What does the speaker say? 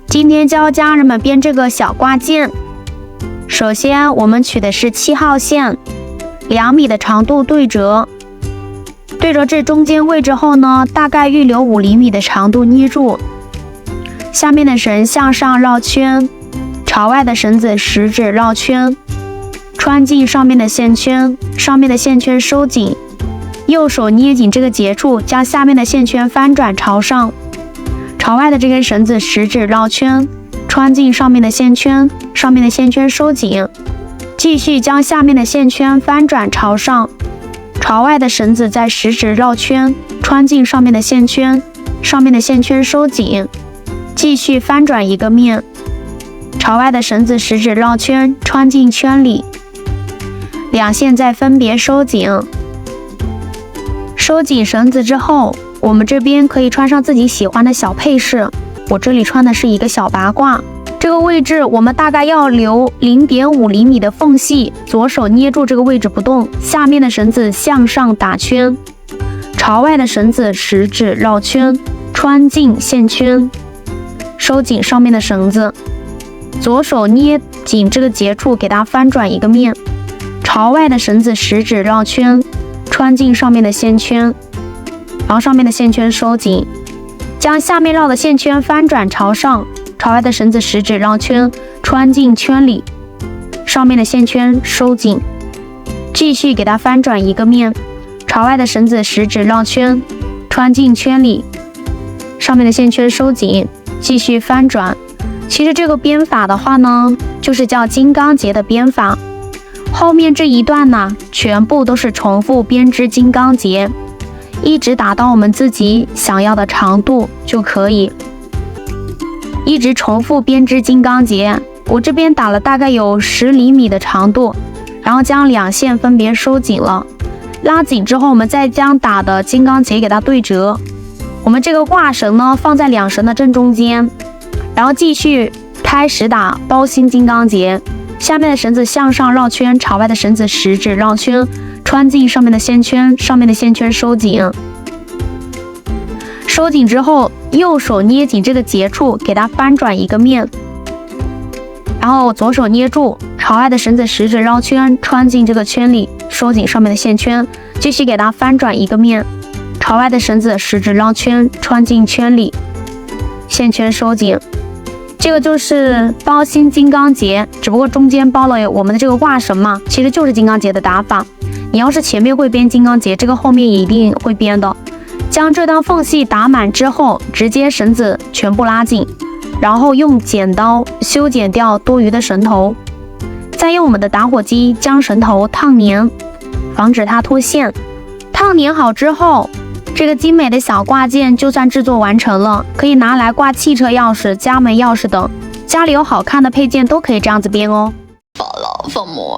今天教家人们编这个小挂件。首先我们取的是7号线，2米的长度对折，对折至中间位置后呢，大概预留5厘米的长度捏住，下面的绳向上绕圈，朝外的绳子食指绕圈，穿进上面的线圈，上面的线圈收紧，右手捏紧这个结处，将下面的线圈翻转朝上，朝外的这根绳子食指绕圈，穿进上面的线圈，上面的线圈收紧，继续将下面的线圈翻转朝上，朝外的绳子在食指绕圈，穿进上面的线圈，上面的线圈收紧，继续翻转一个面，朝外的绳子食指绕圈，穿进圈里，两线再分别收紧。收紧绳子之后，我们这边可以穿上自己喜欢的小配饰，我这里穿的是一个小拔褂，这个位置我们大概要留0.5厘米的缝隙，左手捏住这个位置不动，下面的绳子向上打圈，朝外的绳子食指绕圈，穿进线圈，收紧上面的绳子，左手捏紧这个结处，给它翻转一个面，朝外的绳子食指绕圈，穿进上面的线圈，然后上面的线圈收紧，将下面绕的线圈翻转朝上，朝外的绳子食指绕圈，穿进圈里，上面的线圈收紧，继续给它翻转一个面，朝外的绳子食指绕圈，穿进圈里，上面的线圈收紧，继续翻转。其实这个编法的话呢，就是叫金刚结的编法。后面这一段呢，全部都是重复编织金刚结，一直打到我们自己想要的长度就可以。一直重复编织金刚结，我这边打了大概有10厘米的长度，然后将两线分别收紧了，拉紧之后，我们再将打的金刚结给它对折。我们这个挂绳呢，放在两绳的正中间，然后继续开始打包心金刚结。下面的绳子向上绕圈，朝外的绳子食指绕圈，穿进上面的线圈，上面的线圈收紧。收紧之后，右手捏紧这个结处，给它翻转一个面，然后左手捏住朝外的绳子食指绕圈，穿进这个圈里，收紧上面的线圈，继续给它翻转一个面，朝外的绳子食指绕圈，穿进圈里，线圈收紧。这个就是包心金刚结，只不过中间包了我们的这个挂绳嘛，其实就是金刚结的打法。你要是前面会编金刚结，这个后面也一定会编的。将这段缝隙打满之后，直接绳子全部拉紧，然后用剪刀修剪掉多余的绳头，再用我们的打火机将绳头烫粘，防止它脱线。烫粘好之后，这个精美的小挂件就算制作完成了，可以拿来挂汽车钥匙、家门钥匙等，家里有好看的配件都可以这样子编哦。Follow for more.